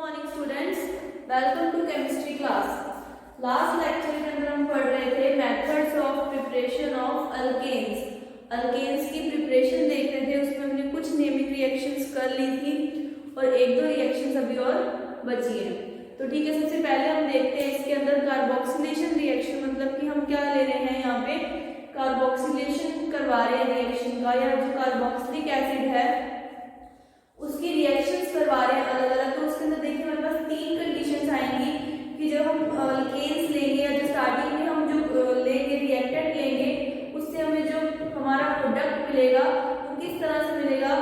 Morning students, welcome to chemistry class. Last lecture के अंदर हम पढ़ रहे थे methods of preparation of alkenes. Alkenes की प्रिपरेशन देख रहे थे, उसमें हमने कुछ नेमिंग रिएक्शंस कर ली थी और एक दो रिएक्शंस अभी और बची हैं। तो ठीक है, सबसे पहले हम देखते हैं इसके अंदर कार्बोक्सिलेशन रिएक्शन, मतलब कि हम क्या ले रहे हैं यहाँ पे, कार्बोक्सिलेशन करवा रहे हैं रिएक्शन का, या जो कार्बोक्सिलिक एसिड है उसकी रिएक्शंस करवा रहे हैं अलग अलग। तो उसके अंदर देखिए हमारे पास तीन कंडीशंस आएंगी कि जब हम अल्केन्स लेंगे या जो स्टार्टिंग में हम जो लेंगे रिएक्टेंट लेंगे, उससे हमें जो हमारा प्रोडक्ट मिलेगा वो किस तरह से मिलेगा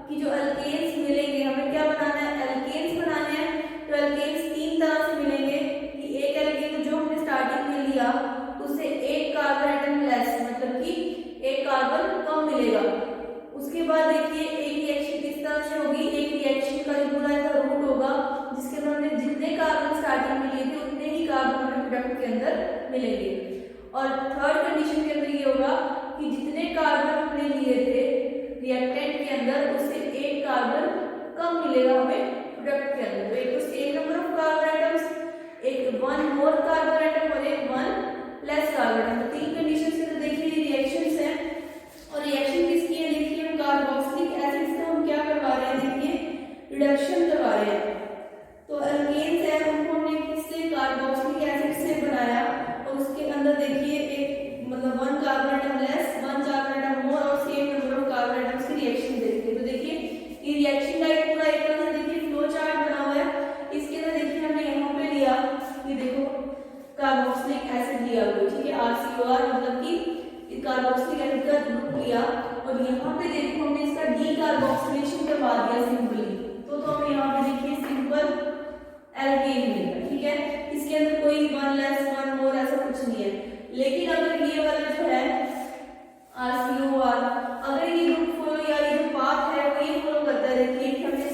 कि जो अल्केन्स मिलेंगे, हमें क्या बनाना है, अल्केन्स बनाने हैं। तो अल्केन्स तीन तरह से मिलेंगे कि एक अल्केन जो हमने स्टार्टिंग में लिया उससे एक कार्बन एटम लेस, मतलब कि एक कार्बन कम मिलेगा। उसके बाद देखिए एक रिएक्शन किस तरह से होगी, एक रिएक्शन का जो पूरा ऐसा रूट होगा जिसके अंदर हमने जितने कार्बन स्टार्टिंग में लिए थे उतने ही कार्बन हमें प्रोडक्ट के अंदर मिलेंगे। और थर्ड कंडीशन के अंदर ये होगा कि जितने कार्बन हमने लिए थे रिएक्टेंट के अंदर उससे एक कार्बन कम मिलेगा हमें प्रोडक्ट के अंदर। तो एक तो same number of carbon atoms, एक वन मोर कार्बन एटम और एक वन लेस कार्बन एटम। तो तीन कंडीशन से तो देखिए रिएक्शंस हैं। और रिएक्शन किसकी है, देखिए हम कार्बोक्सिलिक एसिड से हम क्या करवा रहे हैं, देखिए रिडक्शन करवा रहे हैं। तो अल्केन्स है उनको हमने किससे, कार्बोक्सिलिक एसिड से बनाया और उसके अंदर देखिए एक मतलब one carbon atom less, one carbon atom more और same number of carbon atoms की रिएक्शन देखिए। तो देखिए ये रिएक्शन का एक पूरा एक तरह से देखिए फ्लो चार्ट बना हुआ है। इसके अंदर देखिए हमने यहाँ पे लिया, ये देखो कार्बोक्सिलिक एसिड लिया हुआ, ठीक है, RCOR, मतलब कि कार्बोक्सिलिक एसिड का ग्रुप लिया और यहाँ पे देखो हमने इसका डीकार्बोक्सिलेशन करवा दिया सिंपली। तो हमें यहाँ पे देखिए सिंपल एल्केन मिलेगा, ठीक है। इसके अंदर कोई वन लेस वन मोर ऐसा कुछ नहीं है। लेकिन अगर ये वाला जो है RCOR, अगर ये ग्रुप फॉलो या ये जो पाथ है वो ये फॉलो करता है, देखिए हमने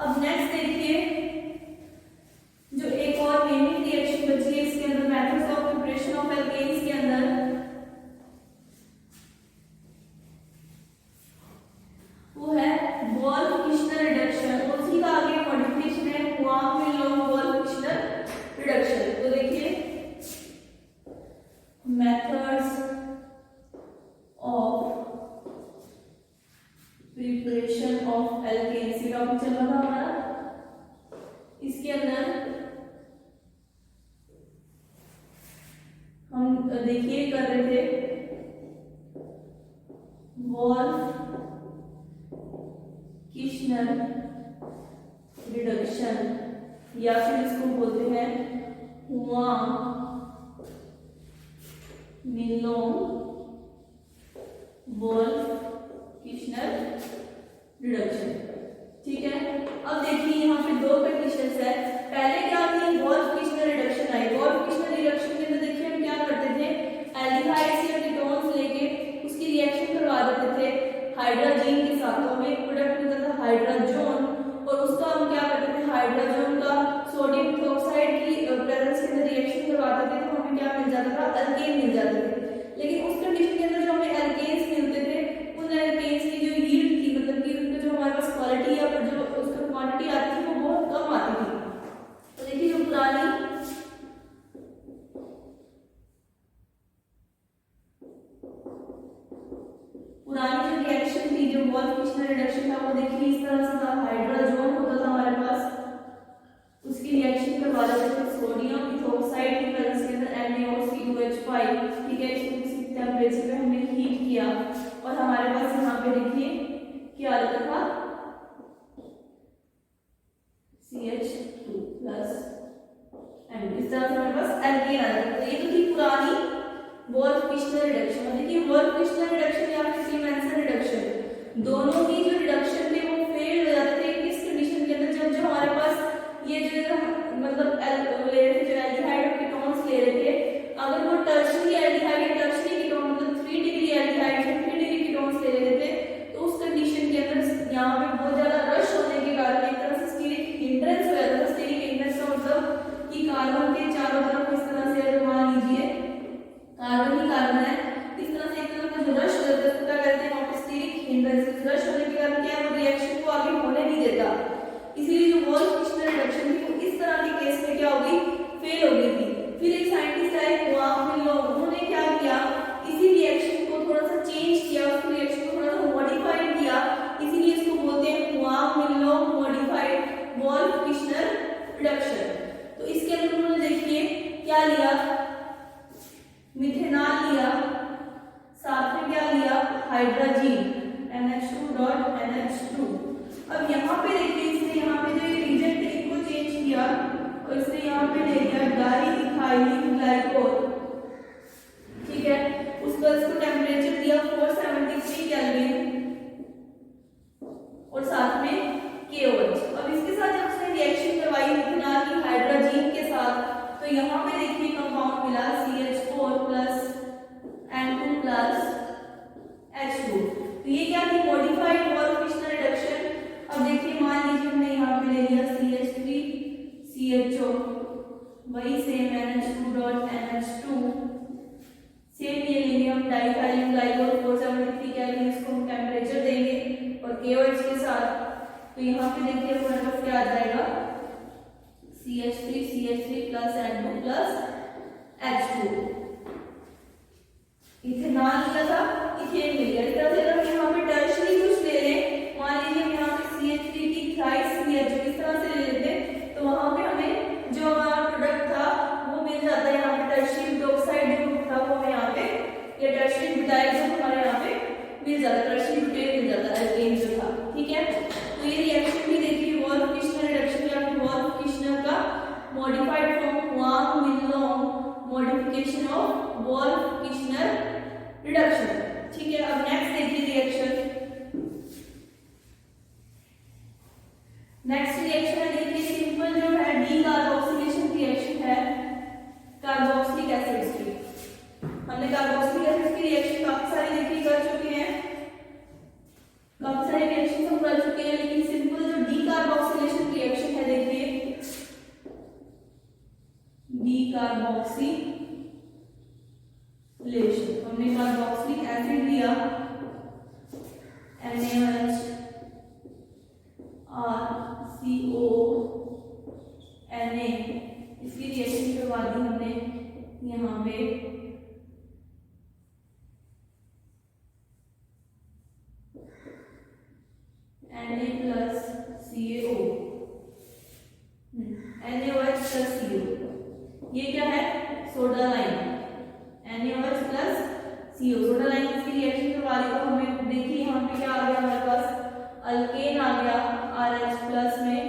अब नेक्स्ट देखिए जो एक और मेन रिएक्शन बची है इसके अंदर methods of preparation of alkenes के अंदर, वो है वॉल्फ-किश्नर रिडक्शन। उसी का आगे मॉडिफिकेशन है हुआंग-मिनलोंग वॉल्फ-किश्नर रिडक्शन। तो देखिए methods of preparation of alkenes का टॉपिक चल रहा था हमारा। इसके अंदर हम देखिए कर रहे थे वॉल्फ-किश्नर रिडक्शन या फिर इसको बोलते हैं हुआंग-मिनलोंग वॉल्फ-किश्नर रिडक्शन। ठीक है, अब देखिए यहाँ पे दो कंडीशंस है। पहले क्या थी, वॉल्फ-किश्नर रिडक्शन आई। वॉल्फ-किश्नर रिडक्शन के अंदर देखिए हम क्या करते थे, एल्डिहाइड्स या कीटोन्स लेके उसकी रिएक्शन करवा देते थे हाइड्रोजन के साथ। तो हमें एक प्रोडक्ट मिलता था हाइड्रोजन, और उसका हम क्या करते थे, हाइड्रोजन का सोडियम इथोक्साइड की प्रेजेंस के अंदर रिएक्शन करवाते थे, तो हमें क्या मिल जाता था, अल्केन मिल जाते थे। लेकिन उस कंडीशन के अंदर जो हमें एल्केन्स मिलते थे, उन एल्केन्स की जो यील्ड थी, मतलब कि उनका जो हमारे पास क्वालिटी या फिर जो उसका क्वांटिटी आती थी वो बहुत कम आती थी। तो देखिए जो पुरानी जो रिएक्शन थी, जो वॉल्फ-किश्नर रिडक्शन था, वो देखिए इस तरह से था। हाइड्रोजन होता था हमारे पास, उसकी रिएक्शन करवा देते थे सोडियम इथोक्साइड की प्रेजेंस के अंदर NaOC2H5। ठीक है, इसको किसी टेंपरेचर पे हमने हीट किया और हमारे पास यहाँ पे देखिए क्या आता था, CH2 प्लस एंड इस तरह से हमारे पास एल्केन आ जाता था। ये तो थी पुरानी वॉल्फ-किश्नर रिडक्शन। देखिए वॉल्फ-किश्नर रिडक्शन या फिर स्टीवेंसन रिडक्शन, दोनों ही जो रिडक्शन थे वो फेल हो जाते थे किस कंडीशन के अंदर, जब जो हमारे पास ये जो मतलब ले रहे थे, जो एल्डिहाइड और कीटोन्स ले रहे थे, अगर वो टर्शियरी एल्डिहाइड या टर्शियरी कीटोन मतलब 3 डिग्री एल्डिहाइड या 3 डिग्री कीटोन्स ले रहे थे, तो उस कंडीशन के अंदर यहाँ पे बहुत ज्यादा रश होने के कारण एक तरह से स्टीरिक हिंड्रेंस हो जाता था। स्टीरिक हिंड्रेंस का मतलब कि कार्बन के चारों तरफ इस तरह से मान लीजिए कार्बन ही कार्बन है, इस तरह से एक तरह का जो रश हो जाता है उसको क्या कहते हैं, वहाँ पे स्टीरिक हिंड्रेंस। रश होने के कारण क्या, वो रिएक्शन को आगे होने नहीं देता। इसीलिए जो वॉल्फ-किश्नर रिडक्शन थी वो इस तरह के केस में क्या होगी, फेल हो गई थी। फिर एक साइंटिस्ट आए हुआंग-मिनलोंग, उन्होंने क्या किया, इसी रिएक्शन को थोड़ा सा चेंज किया, उस रिएक्शन को थोड़ा सा मॉडिफाइड किया, इसीलिए इसको बोलते हैं हुआंग-मिनलोंग मॉडिफाइड वॉल्फ-किश्नर रिडक्शन। तो इसके अंदर उन्होंने देखिए क्या लिया, मिथेनॉल लिया, साथ में क्या लिया, हाइड्रोजन NH2.NH2। अब यहाँ पे देखिए इसने यहाँ पे जो रीजन थे इनको चेंज किया और इसने यहाँ पे ले लिया डाइइथाइलिन ग्लाइकोल। ठीक है, उसका इसको टेम्परेचर दिया 473 केल्विन और साथ में KOH। अब इसके साथ जब उसने रिएक्शन करवाई मिथेनॉल की हाइड्रोजन के साथ, तो यहाँ पे देखिए कंपाउंड मिला CH4 plus N2 plus H2। तो ये क्या थी, मॉडिफाइड वॉल्फ-किश्नर रिडक्शन। अब देखिए मान लीजिए हमने यहाँ पे ले लिया CH3 CHO, वही सेम NH2.NH2, सेम ये लेंगे हम डाइइथाइलिन ग्लाइकोल 473 केल्विन, इसको हम टेम्परेचर देंगे और KOH के साथ। तो यहाँ पे देखिए हमारे पास क्या आ जाएगा, CH3 plus N2 plus H2। Ethanol लिया था, इथेन मिल गया। इस तरह से अगर हम यहाँ पे टर्शियरी कुछ ले लें, मान लीजिए हम यहाँ पे CH3 की थ्राइस CHO इस तरह से ले लेते, तो वहां पे हमें जो हमारा प्रोडक्ट था वो मिल जाता है। यहाँ पे टर्शियरी ब्रोमाइड ग्रुप था वो हमें यहाँ पे, या टर्शियरी ब्यूटाइल ग्रुप हमारे यहाँ पे मिल जाता है, टर्शियरी ब्यूटेन मिल जाता है एल्केन जो था। ठीक है, तो ये रिएक्शन भी देखिए वॉल्फ-किश्नर रिडक्शन या फिर वॉल्फ-किश्नर का modified form Huang Minlon modification of Wolff Kishner reduction. ठीक है, अब नेक्स्ट देखिए रिएक्शन। नेक्स्ट रिएक्शन है देखिए सिंपल जो है डीकार्बोक्सिलेशन रिएक्शन है कार्बोक्सिलिक एसिड्स की। हमने कार्बोक्सिलिक एसिड्स की रिएक्शन काफी सारी देखी कर चुके हैं, काफी सारी रिएक्शन हम कर चुके हैं, लेकिन सिंपल जो decarboxylation Na plus CaO, NaOH plus CO, ये क्या है soda line, NaOH plus CO soda line की रिएक्शन करवा दी। तो हमें देखिए यहाँ पे क्या आ गया हमारे पास अल्केन आ गया RH प्लस में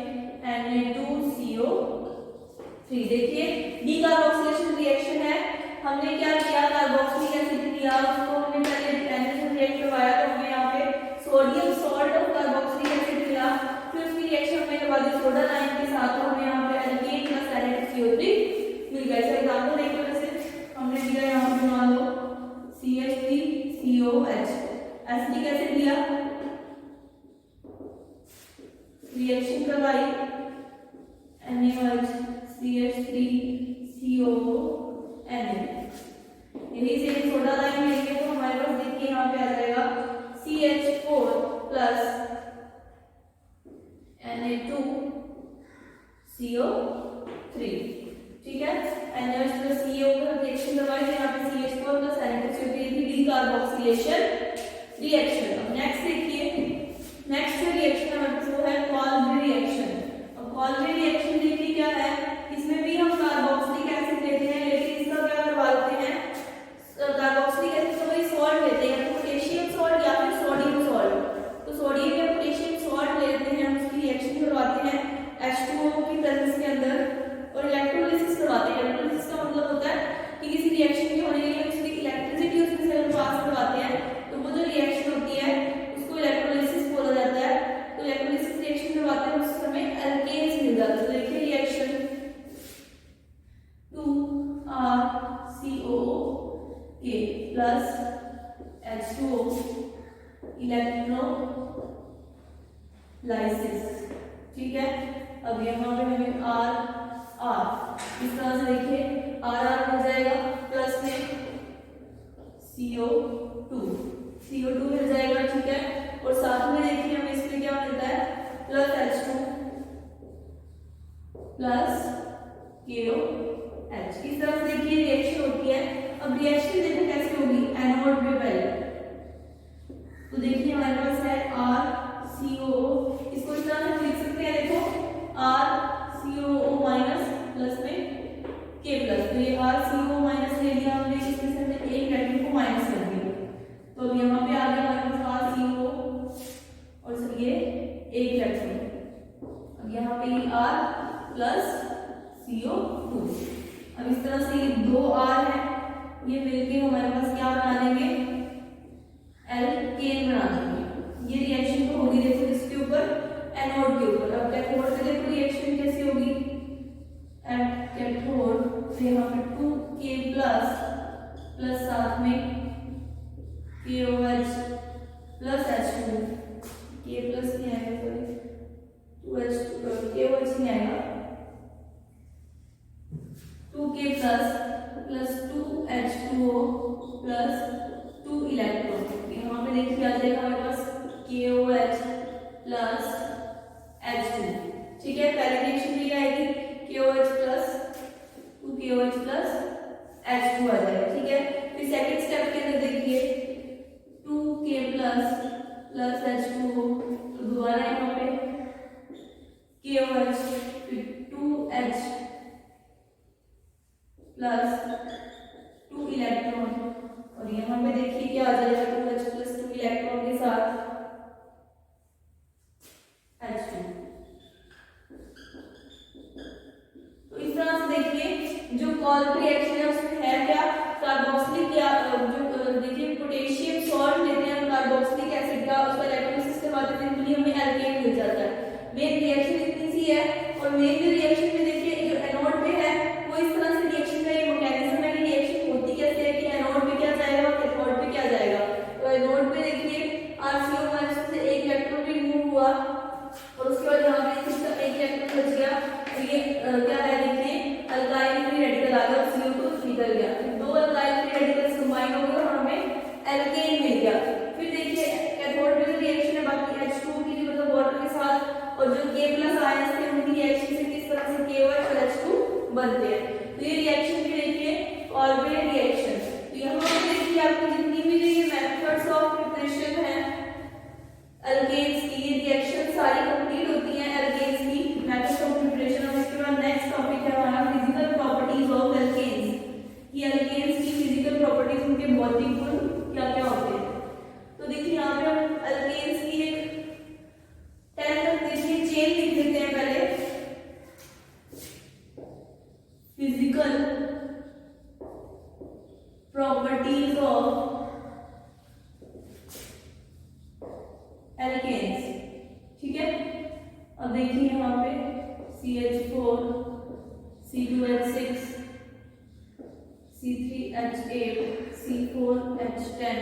Na2CO3। देखिए डीकार्बोक्सिलेशन रिएक्शन है, हमने क्या किया कार्बोक्सिलिक एसिड लिया, उसको हमने पहले Na से रिएक्ट करवाया तो हमें यहाँ पे सोडियम सॉल्ट और कार्बोक्सिलिक एसिड मिला, फिर उसकी रिएक्शन हमने करवा दी सोडा लाइन के साथ, तो हमें यहाँ पे अल्केन प्लस Na2CO3 मिल गया। इसका एग्जांपल देखो, जैसे हमने दिया यहाँ पे मान लो CH3COH एसिटिक एसिड लिया, रिएक्शन करवाई NaOH CH3CONA, यही से सोडा लाइन लेंगे तो हमारे पास देखिए यहाँ पे आ जाएगा CH4 प्लस Na2CO3, ठीक है। NaOH प्लस CO का रिएक्शन करवाई तो यहाँ पे CH4 प्लस Na2CO3 थी डीकार्बोक्सिलेशन रिएक्शन। अब नेक्स्ट देखिए, नेक्स्ट जो रिएक्शन हमारे पास वो है कॉल्बरी रिएक्शन। अब कॉल्बरी रिएक्शन देखिए क्या है, इसमें भी हम कार्बोक्सिलिक एसिड लेते हैं, लेकिन इसका क्या करवाते हैं कार्बोक्सिलिक एसिड का वही सॉल्ट लेते हैं, पोटेशियम सॉल्ट या फिर सोडियम सॉल्ट। तो सोडियम या पोटेशियम सॉल्ट लेते हैं, हम उसकी रिएक्शन करवाते हैं H2O की प्रेजेंस के अंदर और इलेक्ट्रोलिसिस करवाते हैं। इलेक्ट्रोलिसिस का मतलब होता है कि किसी रिएक्शन के होने के लिए उसकी इलेक्ट्रिसिटी उसमें से पास करवाते हैं, तो वो जो रिएक्शन होती है उसको इलेक्ट्रोलिसिस बोला जाता है। तो इलेक्ट्रोलिसिस रिएक्शन करवाते हैं उस समय एल्केन्स मिल जाते हैं। तो देखिए reaction 2RCOOK plus H2O electrolysis, ठीक है। अब यहाँ पे हमें R इस तरह से देखिए RR हो जाएगा प्लस में CO2 मिल जाएगा, ठीक है। और साथ में देखिए हमें इसमें क्या मिलता है प्लस H2 प्लस KOH। इस तरह से देखिए रिएक्शन होती है। अब रिएक्शन देखो कैसे होगी एनोड पे पहले, तो देखिए हमारे पास है RCO, इसको इस तरह से लिख सकते हैं, देखो RCOO माइनस प्लस में K प्लस, तो ये RCOO माइनस ले लिया हमने, इसमें से हमने एक इलेक्ट्रॉन को माइनस कर दिया, तो अब यहाँ पे आ गया हमारे पास RCO और सर ये एक इलेक्ट्रॉन। अब यहाँ पे R प्लस CO2, अब इस तरह से ये दो R है, ये मिलके हमारे पास क्या बना देंगे एल्केन बना देंगे। ये रिएक्शन तो होगी देखो इसके ऊपर एनोड के ऊपर। अब कैथोड पे देखो रिएक्शन कैसी होगी, कैथोड से यहाँ पे 2K प्लस साथ में KOH plus H2, K plus नहीं आएगा सॉरी 2H2 KOH नहीं आएगा, 2K plus 2H2O plus 2 electron. यहाँ पे देखिए आ जाएगा हमारे पास KOH प्लस H2, ठीक है। पहली रिएक्शन ये आएगी KOH plus 2KOH plus H2 आ जाएगा, ठीक है। फिर सेकंड स्टेप के अंदर देखिए 2K प्लस H2O, तो दोबारा यहाँ पे KOH फिर 2H प्लस 2 इलेक्ट्रॉन, और यहाँ पे देखिए क्या आ जाएगा 2H प्लस 2 इलेक्ट्रॉन के साथ H2। तो इस तरह से देखिए जो कॉल्बरी रिएक्शन है उसमें है क्या कार्बोक्सिलिक या जो देखिए पोटेशियम सॉल्ट लेते हैं कार्बोक्सिलिक एसिड का, उसका इलेक्ट्रोलिसिस करवाते हैं तो हमें एल्केन मिल जाता है। मेन रिएक्शन इतनी सी है। और मेन जो रिएक्शन में देखिए जो एनोड पे है वो इस तरह से रिएक्शन का ये मैकेनिज्म है कि रिएक्शन होती कैसे है कि एनोड पे क्या जाएगा और कैथोड पे क्या जाएगा। तो एनोड पे देखिए RCO माइनस से एक इलेक्ट्रॉन रिमूव हुआ और उसके बाद यहाँ पे इसका एक इलेक्ट्रॉन बच गया, तो ये क्या है देखिए अल्काइल फ्री रेडिकल आ गया, CO2 निकल गया, दो अल्काइल फ्री रेडिकल्स कंबाइन हो गए और हमें एल्केन मिल गया। फिर देखिए कैथोड पे जो रिएक्शन है बाकी H2 की मतलब वाटर के साथ और जो K प्लस आयंस थे उनकी रिएक्शन से किस तरह से KOH और H2 बनते हैं। तो ये रिएक्शन भी देखिए कॉल्बरी रिएक्शन। तो यहाँ पे देखिए आपकी जितनी भी ये मेथड्स ऑफ प्रिपरेशन है अल्केन्स की, ये रिएक्शंस सारी कंप्लीट होती हैं एल्केन्स की मेथड्स ऑफ प्रिपरेशन। और इसके बाद नेक्स्ट टॉपिक है हमारा फिजिकल प्रॉपर्टीज ऑफ एल्केन्स, कि एल्केन्स की फिजिकल प्रॉपर्टीज, उनके भौतिक गुण क्या क्या होते हैं। तो देखिए यहाँ पे हम एल्केन्स की एक 10 तक देखिए चेन लिख देते हैं पहले। फिजिकल प्रॉपर्टीज ऑफ एल्केन्स, ठीक है। अब देखिए यहाँ पे CH4 C2H6 C3H8 C4H10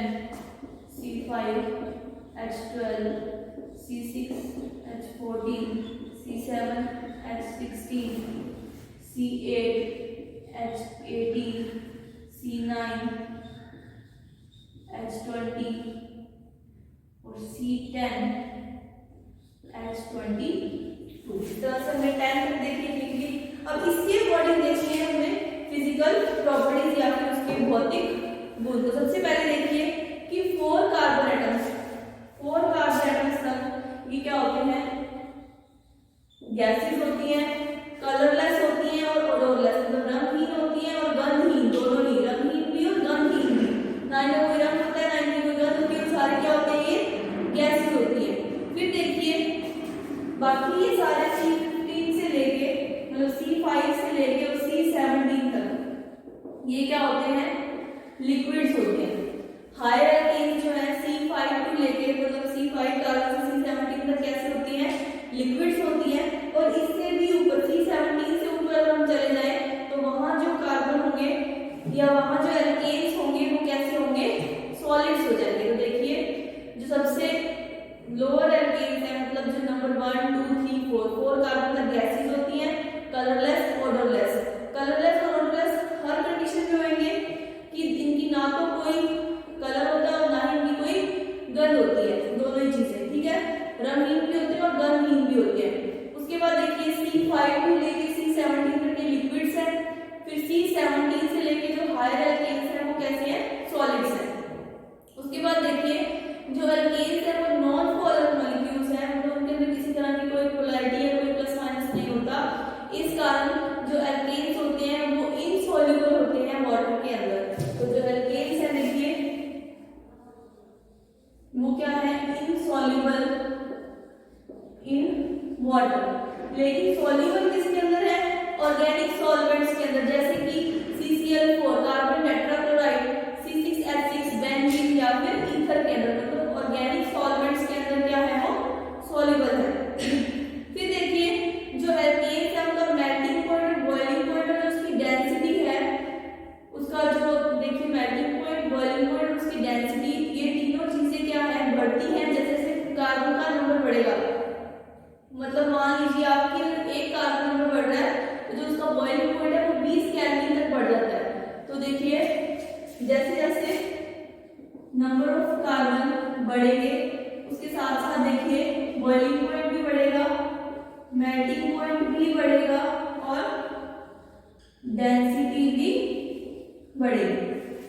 C5H12 C6H14 C7H16 C8H18 C9H20 और C10H22। इस तरह से हमने 10 तक देखिए लिख ली। अब इसके अकॉर्डिंग देखिए हमें फिजिकल प्रॉपर्टीज या फिर उसके भौतिक गुण। तो सबसे पहले देखिए कि 4 कार्बन एटम्स तक ये क्या होते हैं, गैसेस होती हैं, कलरलेस होती हैं और ओडोरलेस, मतलब रंगहीन होती हैं और गंधहीन, दोनों ही, रंगहीन भी और गंधहीन भी। ना इनमें कोई रंग होता है ना इनमें कोई गंध होती है, सारे क्या होते हैं, ये गैसेस होती है। फिर देखिए बाकी ये सारे C15 से लेके मतलब C5 से लेके और C17 तक ये क्या होते हैं, लिक्विड्स होते हैं। हायर एल्केन्स जो है C5 टू लेके मतलब C5 कार्बन से C17 तक कैसे होती हैं, लिक्विड्स होती हैं। और इससे भी ऊपर C17 से ऊपर अगर हम चले जाएं तो वहां जो कार्बन होंगे या वहां जो एल्केन्स होंगे वो कैसे होंगे, सॉलिड्स हो जाएंगे। तो देखिए जो सबसे लोअर एल्केन्स है मतलब जो नंबर 1 2 3 4 कार्बन तक गैसेस होती हैं, कलरलेस ओडरलेस। कलरलेस और ओडरलेस हर कंडीशन में होंगे कि इनकी ना तो कोई कलर होता है और ना ही इनकी कोई गंध होती है, दोनों ही चीजें, ठीक है। रंगहीन भी होते हैं और गंधहीन भी होते हैं। उसके बाद देखिए C5 टू लेके C17 तक के लिक्विड्स हैं। फिर C17 से लेके जो हायर एल्केन्स हैं वो कैसे हैं, सॉलिड्स हैं। उसके बाद देखिए जो एल्केन्स है वो नॉन पोलर मॉलिक्यूल्स हैं, मतलब उनके अंदर किसी तरह की कोई पोलैरिटी या कोई प्लस माइनस नहीं होता। इस कारण जो एल्केन्स होते हैं वो इनसॉल्युबल होते हैं वाटर के अंदर। तो जो एल्केन्स है देखिए वो क्या है, इनसॉल्युबल इन वाटर। लेकिन सॉल्युबल किसके अंदर है, ऑर्गेनिक सॉल्वेंट्स के अंदर, जैसे कि CCl4 carbon tetrachloride, C6H6 benzene या फिर ईथर के अंदर, मतलब ऑर्गेनिक सॉल्वेंट्स के अंदर क्या है, वो सॉल्युबल है। फिर देखिए जो एल्केन्स है उनका मेल्टिंग पॉइंट, बॉइलिंग पॉइंट और उसकी डेंसिटी है, उसका जो देखिए मेल्टिंग पॉइंट, बॉइलिंग पॉइंट, उसकी डेंसिटी, ये तीनों चीजें क्या है, बढ़ती हैं जैसे जैसे कार्बन का नंबर बढ़ेगा। मतलब मान लीजिए आपके एक कार्बन नंबर बढ़ रहा है तो जो उसका बॉइलिंग पॉइंट है वो 20 केल्विन तक बढ़ जाता है। तो देखिए जैसे जैसे नंबर ऑफ कार्बन बढ़ेंगे उसके साथ साथ देखिए बॉइलिंग पॉइंट भी बढ़ेगा, मेल्टिंग पॉइंट भी बढ़ेगा और डेंसिटी भी बढ़ेगी।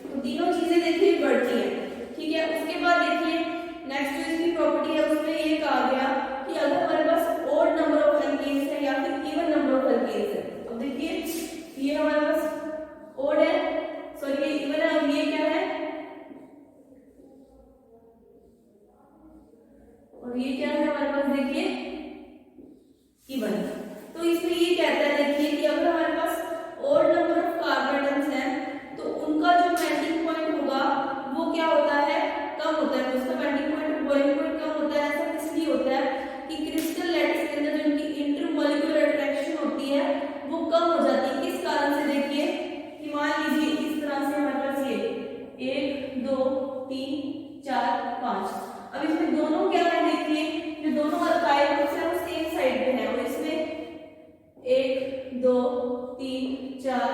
तो तीनों चीजें देखिए बढ़ती हैं, ठीक है। उसके बाद देखिए नेक्स्ट जो इसकी प्रॉपर्टी है उसमें ये कहा गया कि अगर हमारे पास ओड नंबर ऑफ एल्केन्स है या फिर इवन नंबर ऑफ एल्केन्स है, तो देखिए ये हमारे पास ओड है, सॉरी ये इवन है, और ये क्या है, और ये क्या है हमारे पास देखिए इवन। तो इसमें ये कहता है देखिए कि अगर हमारे पास odd number of carbon atoms हैं तो उनका जो मेल्टिंग पॉइंट होगा वो क्या होता है, कम होता है। उसका मेल्टिंग पॉइंट और बॉइलिंग पॉइंट कम होता है। ऐसा इसलिए होता है कि क्रिस्टल लैटिस के अंदर जो इनकी इंटरमॉलिक्यूलर अट्रैक्शन होती है वो कम हो जाती है। किस कारण से, देखिए कि मान लीजिए इस तरह से हमारे पास ये 1 2 3 4 5, अब इसमें दोनों क्या है देखिए जो दोनों अल्काइल ग्रुप्स हैं वो सेम साइड पे है, और इसमें 1 2 3 4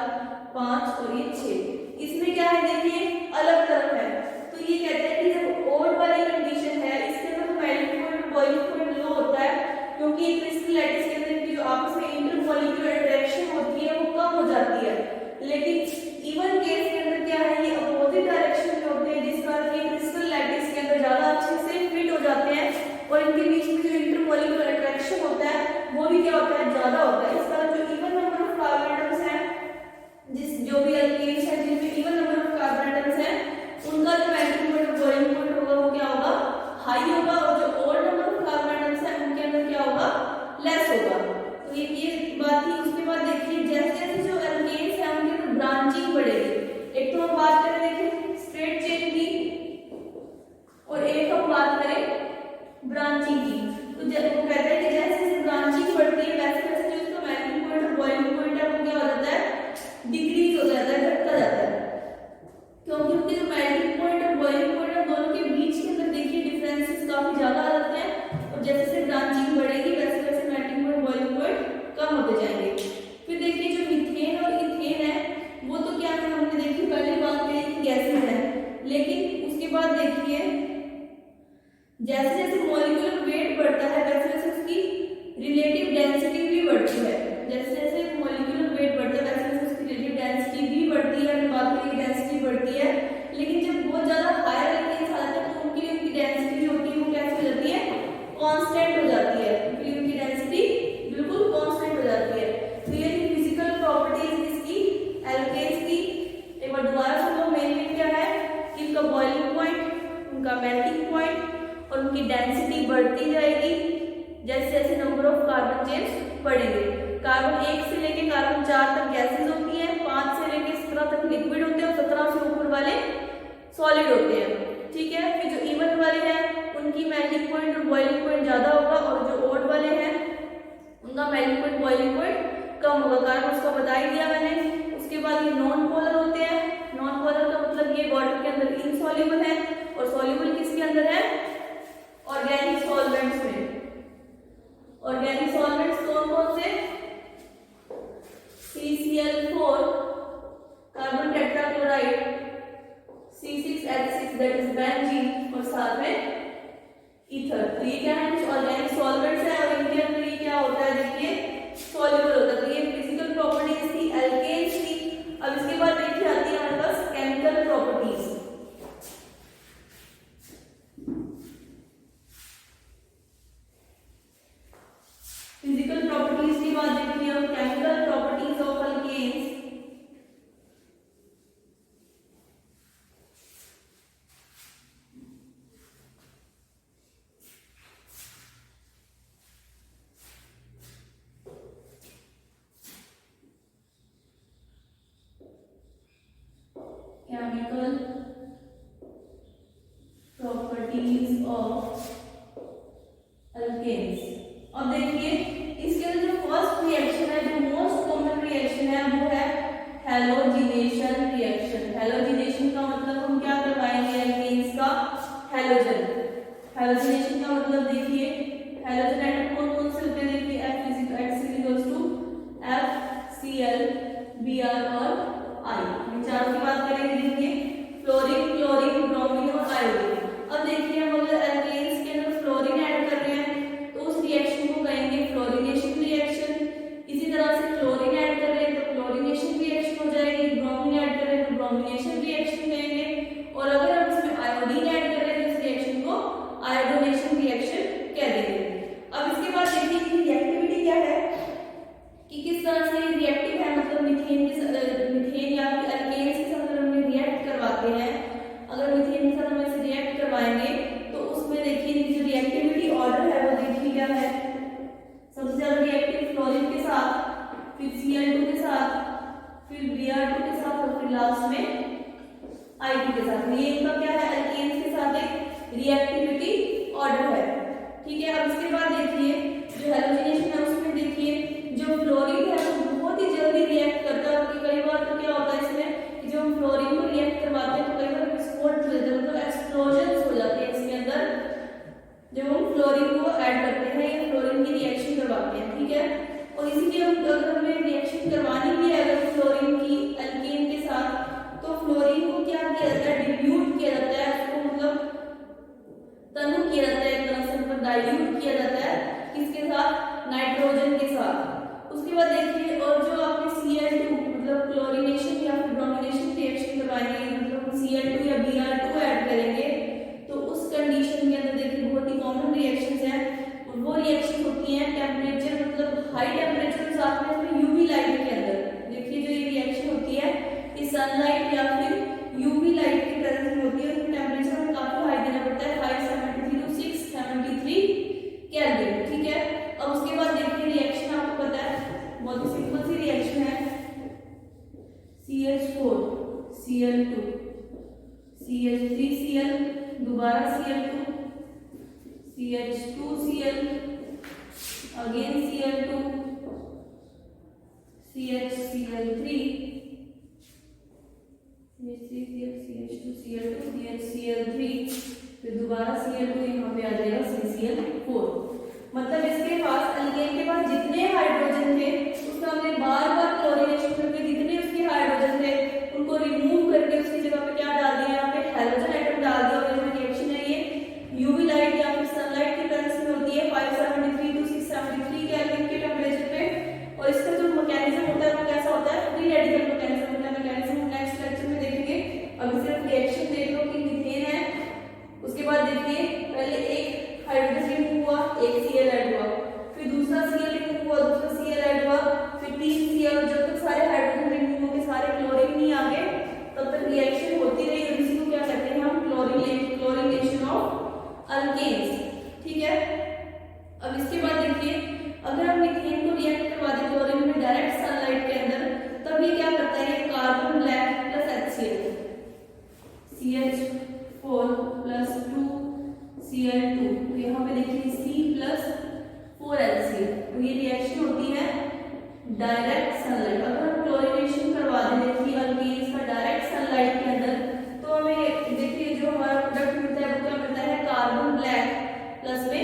5 और ये 6, इसमें क्या है देखिए अलग तरफ है। तो ये कहते हैं कि जब ओड वाली कंडीशन है इसके अंदर मेल्टिंग पॉइंट और बॉइलिंग पॉइंट लो होता है, क्योंकि क्रिस्टल लैटिस के अंदर की जो आपस में इंटरमॉलिक्यूलर अट्रैक्शन होती है वो कम हो जाती है। लेकिन इवन केस के अंदर क्या है, ये अपोजिट डायरेक्शन में होते हैं, जिस कारण ये क्रिस्टल लैटिस के अंदर ज्यादा अच्छे से फिट हो जाते हैं और इनके बीच में जो मॉलिक्यूलर अट्रैक्शन होता है वो भी क्या होता है, ज्यादा होता है। इस कारण जो even number of carbon atoms हैं, जिस जो भी अल्केन्स हैं जिनमें even number of carbon atoms हैं, उनका जो मेल्टिंग पॉइंट और बॉइलिंग पॉइंट होगा वो क्या होगा, हाई होगा, और जो odd number of carbon atoms हैं उनके अंदर क्या होगा, लेस होगा। तो ये बात थी। उसके बाद देखिए जैसे जैसे जो अल्केन्स हैं उनके अंदर ब्रांचिंग बढ़ेगी। एक तो हम बात करें देखिए स्ट्रेट चेन की, और एक हम बात करें ब्रांचिंग की। तो जब वो कहते हैं कि जैसे जैसे ब्रांचिंग बढ़ती है वैसे वैसे जो इसका मेल्टिंग पॉइंट और बॉइलिंग पॉइंट है वो क्या हो जाता है, डिक्रीज हो जाता है, घटता जाता है। क्योंकि उनके जो मेल्टिंग पॉइंट और बॉइलिंग पॉइंट है दोनों के बीच के अंदर देखिए डिफरेंसेस काफी ज्यादा आ जाते हैं, और जैसे जैसे ब्रांचिंग बढ़ेगी वैसे वैसे मेल्टिंग पॉइंट बॉइलिंग पॉइंट कम होते जाएंगे। फिर देखिए जो मीथेन और इथेन है वो तो क्या है, हमने देखी पहले बात करी कि गैसेस है, लेकिन उसके बाद देखिए जैसे जैसे मॉलिक्यूलर वेट बढ़ता है वैसे वैसे उसकी रिलेटिव डेंसिटी भी बढ़ती है। जैसे जैसे मॉलिक्यूलर वेट बढ़ता है वैसे वैसे उसकी रिलेटिव डेंसिटी भी बढ़ती है, बाकी की डेंसिटी बढ़ती है। लेकिन जब बहुत ज्यादा हायर अल्केन्स आ जाते हैं तो उनकी उनकी डेंसिटी जो होती है वो कैसे हो जाती है, कांस्टेंट हो जाती है, क्योंकि उनकी डेंसिटी बिल्कुल कांस्टेंट हो जाती है। तो ये फिजिकल प्रॉपर्टीज इसकी एल्केन्स की एक बार दोबारा सुनो। मेन क्या है कि इनका बॉइलिंग पॉइंट, उनका मेल्टिंग पॉइंट और उनकी डेंसिटी बढ़ती जाएगी जैसे जैसे नंबर ऑफ कार्बन चेन्स बढ़ेंगे। कार्बन 1 से लेके कार्बन 4 तक गैसेज होती है, 5 से लेके 17 तक लिक्विड होते हैं, और 17 से ऊपर वाले सॉलिड होते हैं। ठीक है। फिर जो इवन वाले हैं उनकी मेल्टिंग पॉइंट और बॉइलिंग पॉइंट ज्यादा होगा, और जो ऑड वाले हैं उनका मेल्टिंग पॉइंट बॉइलिंग पॉइंट कम होगा। कार्बन उसका बता ही दिया मैंने। उसके बाद ये नॉन पोलर होते हैं। नॉन पोलर का मतलब ये वाटर के अंदर इनसॉल्युबल है, और सॉल्युबल किसके अंदर है, ऑर्गेनिक सॉल्वेंट्स में। ऑर्गेनिक सॉल्वेंट्स कौन कौन से, CCl4 carbon tetrachloride, C6H6 that is benzene, और साथ में ईथर। तो ये क्या है, कुछ ऑर्गेनिक सॉल्वेंट्स है, और इनके अंदर ये क्या होता है देखिए सॉल्युबल होता है। तो ये फिजिकल प्रॉपर्टीज थी एल्केन्स की। अब इसके बाद देखिए आती है हमारे पास केमिकल प्रॉपर्टीज। फिजिकल प्रॉपर्टीज के बाद देखिए हम chemical properties of alkenes. Chemical properties of alkenes. अब देखिए इसके अंदर जो फर्स्ट रिएक्शन है, जो मोस्ट कॉमन रिएक्शन है वो है हैलोजिनेशन रिएक्शन। हैलोजिनेशन का मतलब हम क्या करवाएंगे, अल्केन्स का हैलोजन। हैलोजिनेशन का मतलब देखिए हैलोजन एटम कौन कौन से होते हैं, देखिए FCl, Br और I। इन चारों की बात करेंगे। देखिए फ्लोरीन, क्लोरीन, ब्रोमीन और आयोडीन। अब देखिए हम अगर अल्केन्स के अंदर फ्लोरीन ऐड कर रहे हैं तो उस रिएक्शन को कहेंगे फ्लोरीनेशन रिएक्शन। इसी तरह से क्लोरीन ऐड कर रहे हैं तो क्लोरीनेशन रिएक्शन हो जाएगी। ब्रोमीन ऐड कर रहे हैं तो ब्रोमिनेशन रिएक्शन कहेंगे। और अगर हम इसमें आयोडीन ऐड कर रहे हैं तो इस रिएक्शन को आयोडोनेशन रिएक्शन कह देंगे। अब इसके बाद देखिए कि रिएक्टिविटी क्या है, कि किस तरह से रिएक्टिव है, मतलब मीथेन या फिर अल्केन्स के साथ अगर हम रिएक्ट करवाते हैं, अगर मीथेन के साथ हम इसे रिएक्ट करवाएंगे तो उसमें देखिए जो रिएक्टिविटी ऑर्डर है वो देखिए क्या है। सबसे ज्यादा रिएक्टिव फ्लोरीन के साथ, फिर Cl2 के साथ, फिर Br2 के साथ, और फिर लास्ट में I2 के साथ। ये इनका क्या है, अल्केन्स के साथ एक रिएक्टिविटी ऑर्डर है। ठीक है। अब इसके बाद देखिए जो हैलोजिनेशन है उसमें देखिए जो फ्लोरीन है वो बहुत ही जल्दी रिएक्ट करता है। कई बार तो क्या होता है इसमें कि जो हम फ्लोरीन को रिएक्ट करवाते हैं तो कई बार विस्फोट हो जाता है, मतलब एक्सप्लोजन्स हो जाते हैं इसके अंदर जब हम फ्लोरीन को ऐड करते हैं या फ्लोरीन की रिएक्शन करवाते हैं। ठीक है। और इसी के अगर हमें रिएक्शन करवानी भी है अगर फ्लोरीन की अल्केन के साथ, तो फ्लोरीन को क्या किया जाता है, डिल्यूट किया जाता है, उसको मतलब तनु किया जाता है, एक तरह से मतलब डाइल्यूट किया जाता है किसके साथ, नाइट्रोजन के साथ। उसके बाद देखिए और जो आपने Cl2 मतलब क्लोरीनेशन या फिर ब्रोमिनेशन रिएक्शन करवाएंगे, मतलब Cl2 या Br2 ऐड करेंगे तो उस कंडीशन के अंदर देखिए बहुत ही कॉमन रिएक्शंस हैं, वो रिएक्शन होती है टेम्परेचर मतलब हाई टेम्परेचर के साथ में यूवी लाइट के अंदर। देखिए जो ये रिएक्शन होती है ये सनलाइट या फिर यूवी लाइट की प्रेजेंस में होती है, उसमें टेम्परेचर हमें काफी हाई देना पड़ता है 573 to 673 केल्विन। ठीक है, अब उसके बाद देखिए रिएक्शन आपको पता है बहुत ही सिंपल सी रिएक्शन है, CH4 Cl2 CH3Cl दोबारा Cl2 CH2Cl again Cl2 CHCl3 CH2Cl2 CHCl3 फिर दोबारा Cl2, यहाँ पे आ जाएगा CCl4। मतलब इसके पास एल्केन के पास जितने हाइड्रोजन थे उसका हमने बार बार क्लोरीनेशन करके जितने उसके हाइड्रोजन थे उनको रिमूव करके उसकी जगह पे क्या डाल दिया, यहाँ पे हेलोजन एटम डाल दिया। और ये रिएक्शन है ये यूवी लाइट या फिर सनलाइट की प्रेजेंस में होती है 573 to 673 केल्विन के टेम्परेचर पे। और इसका जो मैकेनिज्म होता है वो कैसा होता है, फ्री रेडिकल मैकेनिज्म होता है। मैकेनिज्म नेक्स्ट लेक्चर में देखेंगे, अभी सिर्फ रिएक्शन देख लो कि मीथेन है। उसके बाद देखिए पहले एक हाइड्रोजन रिमूव हुआ, एक Cl ऐड हुआ, फिर दूसरा Cl रिमूव हुआ, दूसरा Cl ऐड हुआ, फिर 3 Cl। जब तक सारे हाइड्रोजन रिमूव होके सारे क्लोरीन नहीं आ गए तब तक रिएक्शन होती रही। और इसी को क्या कहते हैं हम, क्लोरीनेशन ऑफ अल्केन्स। ठीक है, अब इसके बाद देखिए अगर हम मीथेन को रिएक्ट करवा दें क्लोरीन में डायरेक्ट सनलाइट के अंदर, तब ये क्या करता है, carbon black plus HCl CH4 plus 2Cl2, तो यहाँ पे देखिए C प्लस 4HCl। तो ये रिएक्शन होती है डायरेक्ट सनलाइट। अगर हम क्लोरीनेशन करवा दें देखिए अल्केन्स का डायरेक्ट सनलाइट के अंदर, तो हमें देखिए जो हमारा प्रोडक्ट मिलता है वो क्या मिलता है, कार्बन ब्लैक प्लस में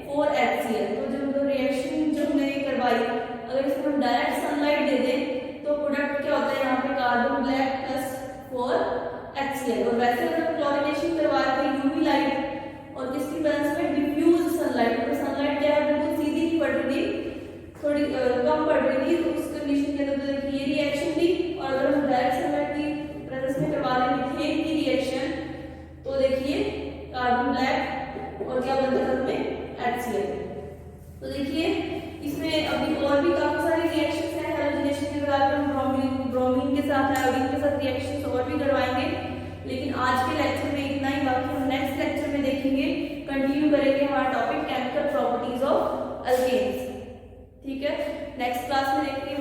4HCl। तो जो रिएक्शन जो हमने करवाई अगर इसको हम डायरेक्ट सनलाइट दे दें तो प्रोडक्ट क्या होता है, यहाँ पे कार्बन ब्लैक प्लस 4HCl। और वैसे अगर क्लोरीनेशन करवाए थे यूवी लाइट और किसकी प्रेजेंस में, डिफ्यूज सनलाइट, तो सनलाइट क्या है बिल्कुल सीधी नहीं पड़ रही थी, थोड़ी कम पड़ रही थी, तो उस कंडीशन के अंदर देखिए ये रिएक्शन थी। और अगर हम डायरेक्ट सनलाइट की प्रेजेंस में करवा दें मीथेन की रिएक्शन तो देखिए कार्बन ब्लैक और क्या बनता है हमें HCl। तो देखिए इसमें अभी और भी काफी सारी रिएक्शंस हैं हेलोजनेशन के बाद हम ब्रोमीन के साथ आयोडीन के साथ रिएक्शंस और भी करवाएंगे। लेकिन आज के लेक्चर में इतना ही, बाकी हम नेक्स्ट लेक्चर में देखेंगे, कंटिन्यू करेंगे हमारा topic chemical properties of alkenes. ठीक है, नेक्स्ट क्लास में देखेंगे